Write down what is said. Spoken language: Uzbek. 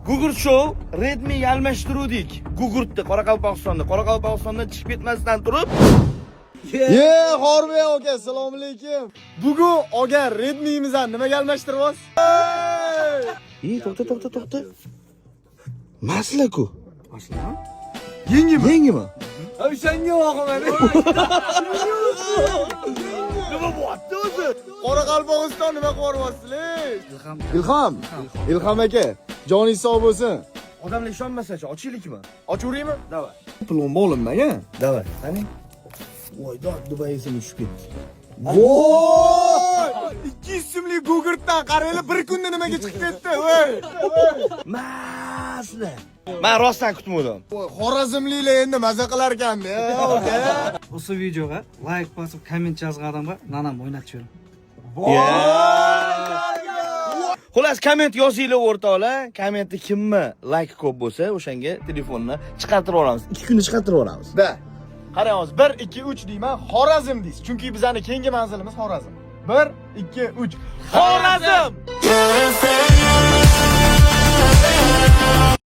Gugurt Show Redmi almashtiruvdik. Gugurtni Qoraqalpog'istondan chiqib ketmasdan turib Xorbek aka, assalomu alaykum. Bugun aka Redmi'mizni nimaga almashtiryapsiz? To'xta. Masla-ku. Yengimi? Yengimi? O'shanga o'qiman. Nima bo'pti o'zi? Qoraqalpog'iston nima qilyapsizlar? Ilhom aka, joningiz sog' bo'lsin. Odamlar ishonmasa-chi, ochaylikmi? Ochaveraymi? Davay. Pulum bo'linmagan. Davay. Qani? Voy, Dubayga tushib ketdi. Voy! 200 so'mlik gugurtdan qaranglar, bir kunda nimaga chiqib ketdi, voy. Masla. Men rostdan kutmadim. Xorazmliklar endi maza qilar ekan-da, aka. O'sha videoga like bosib, komment yozgan odamga nanam o'ynatib Xullas, komment yozinglar o'rtoqlar. Kommentda kimmi like ko'p bo'lsa, o'shanga telefonni chiqartirib olamiz. 2 kunda chiqartirib olamiz. Da. Qarang hozir 1 2 3 deyman, Xorazm deysiz. Chunki bizning keyingi manzilimiz Xorazm. 1 2 3 Xorazm!